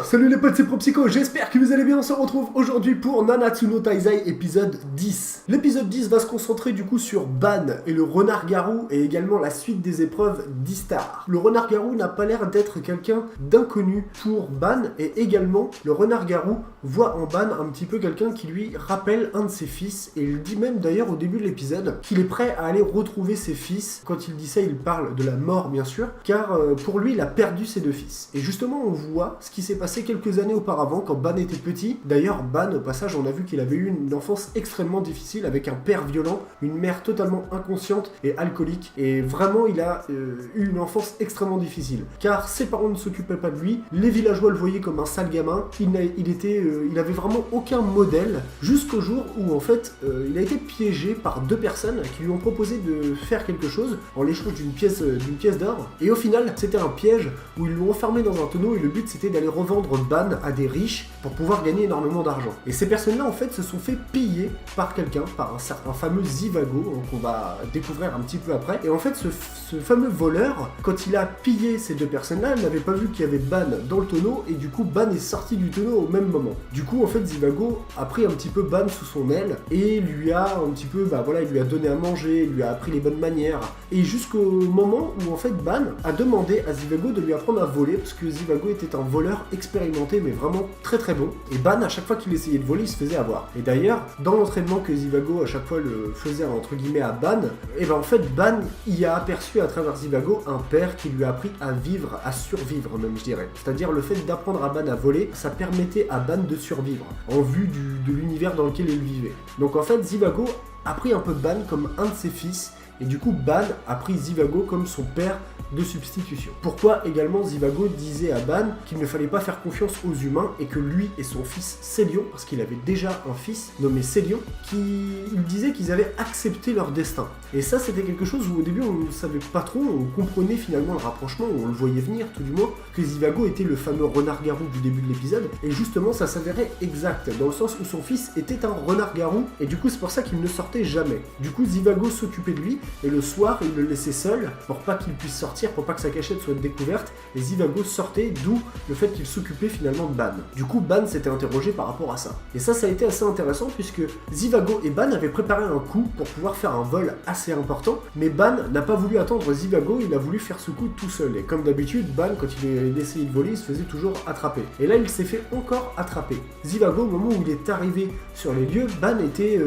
Salut les potes, c'est ProPsycho, j'espère que vous allez bien, on se retrouve aujourd'hui pour Nanatsu no Taizai épisode 10. L'épisode 10 va se concentrer du coup sur Ban et le renard-garou et également la suite des épreuves d'Istar. Le renard-garou n'a pas l'air d'être quelqu'un d'inconnu pour Ban et également le renard-garou voit en Ban un petit peu quelqu'un qui lui rappelle un de ses fils et il dit même d'ailleurs au début de l'épisode qu'il est prêt à aller retrouver ses fils. Quand il dit ça, il parle de la mort bien sûr, car pour lui il a perdu ses deux fils. Et justement on voit ce qui s'est passé quelques années auparavant quand Ban était petit. D'ailleurs Ban au passage on a vu qu'il avait eu une enfance extrêmement difficile avec un père violent, une mère totalement inconsciente et alcoolique et vraiment il a eu une enfance extrêmement difficile car ses parents ne s'occupaient pas de lui, les villageois le voyaient comme un sale gamin, il avait vraiment aucun modèle jusqu'au jour où en fait il a été piégé par deux personnes qui lui ont proposé de faire quelque chose en l'échange d'une pièce d'or et au final c'était un piège où ils l'ont enfermé dans un tonneau et le but c'était d'aller revendre Ban à des riches pour pouvoir gagner énormément d'argent. Et ces personnes-là en fait se sont fait piller par quelqu'un, par un certain fameux Zivago qu'on va découvrir un petit peu après. Et en fait ce fameux voleur, quand il a pillé ces deux personnes-là, il n'avait pas vu qu'il y avait Ban dans le tonneau et du coup Ban est sorti du tonneau au même moment. Du coup en fait Zivago a pris un petit peu Ban sous son aile et lui a un petit peu, il lui a donné à manger, il lui a appris les bonnes manières. Et jusqu'au moment où en fait Ban a demandé à Zivago de lui apprendre à voler parce que Zivago était un voleur expérimenté mais vraiment très très bon. Et Ban à chaque fois qu'il essayait de voler il se faisait avoir. Et d'ailleurs dans l'entraînement que Zivago à chaque fois le faisait entre guillemets à Ban, et ben en fait Ban y a aperçu à travers Zivago un père qui lui a appris à vivre, à survivre même je dirais. C'est-à-dire le fait d'apprendre à Ban à voler, ça permettait à Ban de survivre en vue de l'univers dans lequel il vivait. Donc en fait Zivago a pris un peu Ban comme un de ses fils. Et du coup, Ban a pris Zivago comme son père de substitution. Pourquoi également Zivago disait à Ban qu'il ne fallait pas faire confiance aux humains et que lui et son fils Célion, parce qu'il avait déjà un fils nommé Célion, il disait qu'ils avaient accepté leur destin. Et ça, c'était quelque chose où au début on ne savait pas trop, on comprenait finalement le rapprochement, on le voyait venir tout du moins, que Zivago était le fameux renard-garou du début de l'épisode. Et justement, ça s'avérait exact, dans le sens où son fils était un renard-garou, et du coup c'est pour ça qu'il ne sortait jamais. Du coup, Zivago s'occupait de lui, et le soir, il le laissait seul pour pas qu'il puisse sortir, pour pas que sa cachette soit découverte. Et Zivago sortait, d'où le fait qu'il s'occupait finalement de Ban. Du coup, Ban s'était interrogé par rapport à ça. Et ça a été assez intéressant puisque Zivago et Ban avaient préparé un coup pour pouvoir faire un vol assez important. Mais Ban n'a pas voulu attendre Zivago, il a voulu faire ce coup tout seul. Et comme d'habitude, Ban, quand il essayait de voler, il se faisait toujours attraper. Et là, il s'est fait encore attraper. Zivago, au moment où il est arrivé sur les lieux, Ban était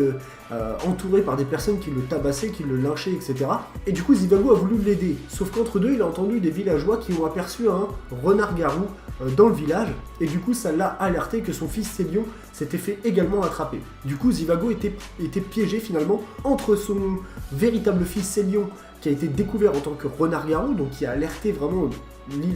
entouré par des personnes qui le tabassaient, qui le lynchaient, etc. Et du coup, Zivago a voulu l'aider. Sauf qu'entre deux, il a entendu des villageois qui ont aperçu un renard-garou dans le village. Et du coup, ça l'a alerté que son fils Célion s'était fait également attraper. Du coup, Zivago était piégé finalement entre son véritable fils Célion, qui a été découvert en tant que renard-garou, donc qui a alerté vraiment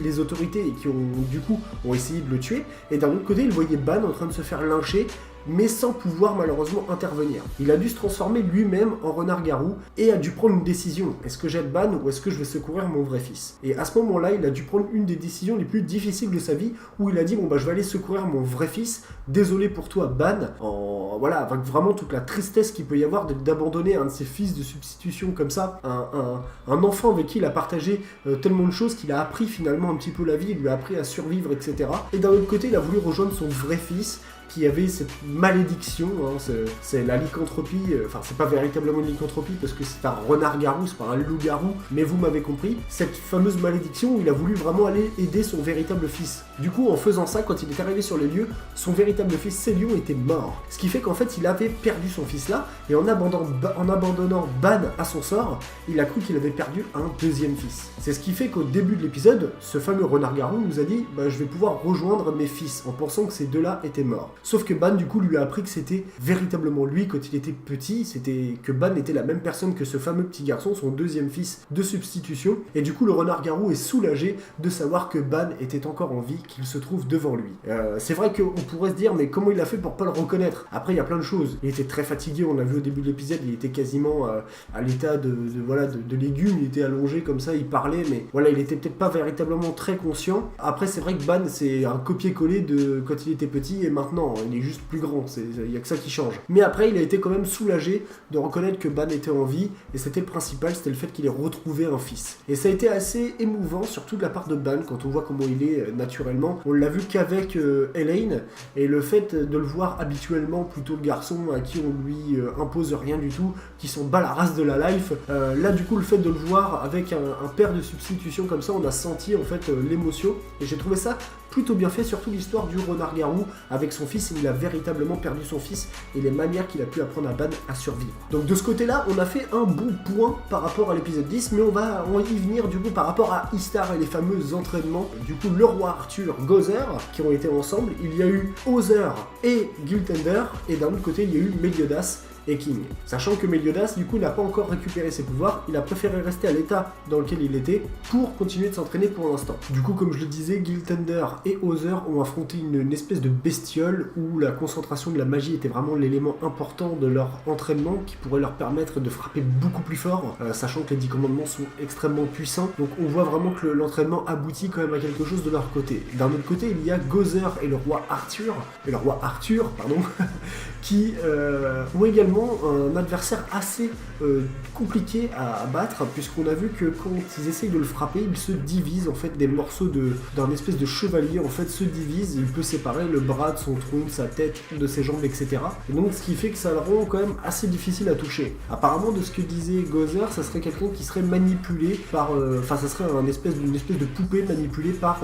les autorités et qui ont essayé de le tuer. Et d'un autre côté, il voyait Ban en train de se faire lyncher, mais sans pouvoir malheureusement intervenir. Il a dû se transformer lui-même en renard-garou et a dû prendre une décision. Est-ce que j'aide Ban ou est-ce que je vais secourir mon vrai fils? Et à ce moment-là, il a dû prendre une des décisions les plus difficiles de sa vie où il a dit je vais aller secourir mon vrai fils. Désolé pour toi Ban, avec vraiment toute la tristesse qu'il peut y avoir d'abandonner un de ses fils de substitution comme ça, un enfant avec qui il a partagé tellement de choses qu'il a appris finalement un petit peu la vie, il lui a appris à survivre, etc. Et d'un autre côté, il a voulu rejoindre son vrai fils qui avait cette malédiction, c'est la lycanthropie, c'est pas véritablement une lycanthropie parce que c'est un renard-garou, c'est pas un loup-garou, mais vous m'avez compris, cette fameuse malédiction où il a voulu vraiment aller aider son véritable fils. Du coup, en faisant ça, quand il est arrivé sur les lieux, son véritable fils Célion était mort. Ce qui fait qu'en fait, il avait perdu son fils là, et en abandonnant Ban à son sort, il a cru qu'il avait perdu un deuxième fils. C'est ce qui fait qu'au début de l'épisode, ce fameux renard-garou nous a dit je vais pouvoir rejoindre mes fils, en pensant que ces deux-là étaient morts. Sauf que Ban du coup lui a appris que c'était véritablement lui quand il était petit, que Ban était la même personne que ce fameux petit garçon, son deuxième fils de substitution, et du coup le renard-garou est soulagé de savoir que Ban était encore en vie, qu'il se trouve devant lui. C'est vrai qu'on pourrait se dire mais comment il a fait pour pas le reconnaître? Après il y a plein de choses, il était très fatigué, on l'a vu au début de l'épisode, il était quasiment à l'état de légumes, il était allongé comme ça, il parlait, mais voilà, il était peut-être pas véritablement très conscient. Après c'est vrai que Ban c'est un copier-coller de quand il était petit et maintenant non, il est juste plus grand, il n'y a que ça qui change. Mais après, il a été quand même soulagé de reconnaître que Ban était en vie, et c'était le principal, c'était le fait qu'il ait retrouvé un fils. Et ça a été assez émouvant, surtout de la part de Ban, quand on voit comment il est naturellement. On l'a vu qu'avec Elaine, et le fait de le voir habituellement plutôt le garçon à qui on lui impose rien du tout, qui s'en bat la race de la life, là du coup le fait de le voir avec un père de substitution comme ça, on a senti en fait l'émotion, et j'ai trouvé ça plutôt bien fait, surtout l'histoire du renard-garou avec son fils. Il a véritablement perdu son fils et les manières qu'il a pu apprendre à Ban à survivre. Donc de ce côté-là, on a fait un bon point par rapport à l'épisode 10, mais on va y venir du coup par rapport à Istar et les fameux entraînements. Du coup, le roi Arthur, Gozer, qui ont été ensemble, il y a eu Other et Giltender, et d'un autre côté, il y a eu Meliodas et King. Sachant que Meliodas, du coup, n'a pas encore récupéré ses pouvoirs, il a préféré rester à l'état dans lequel il était pour continuer de s'entraîner pour l'instant. Du coup, comme je le disais, Giltender et Other ont affronté une espèce de bestiole où la concentration de la magie était vraiment l'élément important de leur entraînement qui pourrait leur permettre de frapper beaucoup plus fort, sachant que les 10 commandements sont extrêmement puissants. Donc on voit vraiment que l'entraînement aboutit quand même à quelque chose de leur côté. D'un autre côté, il y a Gozer et le roi Arthur, qui ont également un adversaire assez compliqué à battre, puisqu'on a vu que quand ils essayent de le frapper, il se divise en fait, des morceaux d'un espèce de chevalier en fait se divise, il peut séparer le bras de son tronc, de sa tête, de ses jambes, etc. Et donc ce qui fait que ça le rend quand même assez difficile à toucher. Apparemment, de ce que disait Gozer, ça serait quelqu'un qui serait manipulé par, ça serait une espèce de poupée manipulée par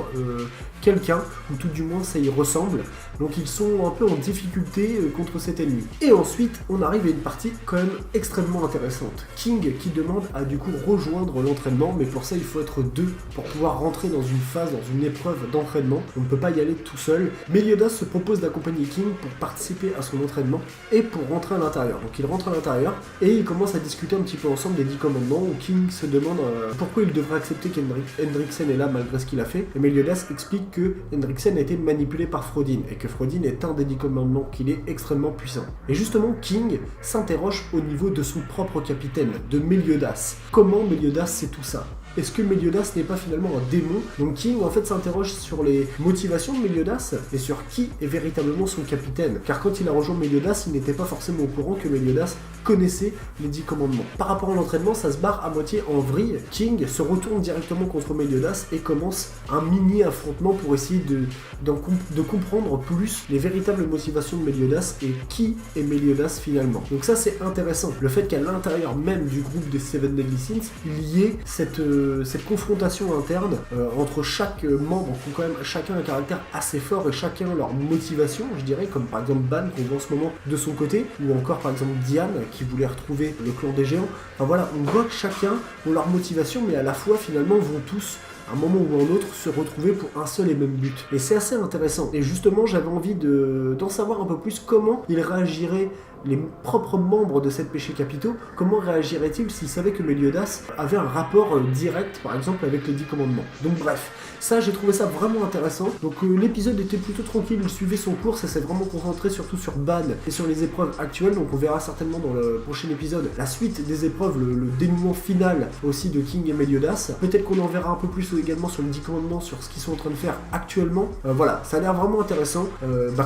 quelqu'un, ou tout du moins ça y ressemble. Donc ils sont un peu en difficulté contre cet ennemi. Et ensuite, on arrive à une partie quand même extrêmement intéressante. King qui demande à du coup rejoindre l'entraînement, mais pour ça il faut être deux pour pouvoir rentrer dans une phase, dans une épreuve d'entraînement. On ne peut pas y aller tout seul. Meliodas se propose d'accompagner King pour participer à son entraînement et pour rentrer à l'intérieur. Donc il rentre à l'intérieur et ils commencent à discuter un petit peu ensemble des 10 commandements, où King se demande pourquoi il devrait accepter qu'Hendricksen est là malgré ce qu'il a fait. Et Meliodas explique que Hendricksen a été manipulé par Frodin et que Frodin est un des 10 commandements, qu'il est extrêmement puissant. Et justement, King s'interroge au niveau de son propre capitaine, de Meliodas. Comment Meliodas sait tout ça ? Est-ce que Meliodas n'est pas finalement un démon ? Donc King en fait s'interroge sur les motivations de Meliodas et sur qui est véritablement son capitaine. Car quand il a rejoint Meliodas, il n'était pas forcément au courant que Meliodas connaissait les 10 commandements. Par rapport à l'entraînement, ça se barre à moitié en vrille. King se retourne directement contre Meliodas et commence un mini affrontement pour essayer de comprendre plus les véritables motivations de Meliodas et qui est Meliodas finalement. Donc ça c'est intéressant. Le fait qu'à l'intérieur même du groupe des Seven Deadly Sins, il y ait cette confrontation interne entre chaque membre qui ont quand même chacun un caractère assez fort et chacun leur motivation, je dirais, comme par exemple Ban qu'on voit en ce moment de son côté, ou encore par exemple Diane qui voulait retrouver le clan des géants. Enfin voilà, on voit que chacun ont leur motivation, mais à la fois finalement vont tous à un moment ou à un autre se retrouver pour un seul et même but. Et c'est assez intéressant. Et justement, j'avais envie d'en savoir un peu plus comment il réagirait, les propres membres de cette péché capitaux, comment réagirait-il s'ils savaient que Meliodas avait un rapport direct, par exemple, avec les 10 commandements. Donc bref, ça j'ai trouvé ça vraiment intéressant. Donc l'épisode était plutôt tranquille, il suivait son cours, ça s'est vraiment concentré surtout sur Ban et sur les épreuves actuelles, donc on verra certainement dans le prochain épisode la suite des épreuves, le dénouement final aussi de King et Meliodas. Peut-être qu'on en verra un peu plus également sur les 10 commandements, sur ce qu'ils sont en train de faire actuellement. Voilà, ça a l'air vraiment intéressant.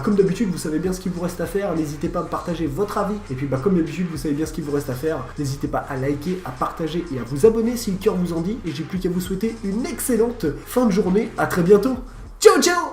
Comme d'habitude, vous savez bien ce qu'il vous reste à faire, n'hésitez pas à me partager votre avis, et puis comme d'habitude, vous savez bien ce qu'il vous reste à faire, n'hésitez pas à liker, à partager et à vous abonner si le cœur vous en dit, et j'ai plus qu'à vous souhaiter une excellente fin de journée, à très bientôt, ciao ciao.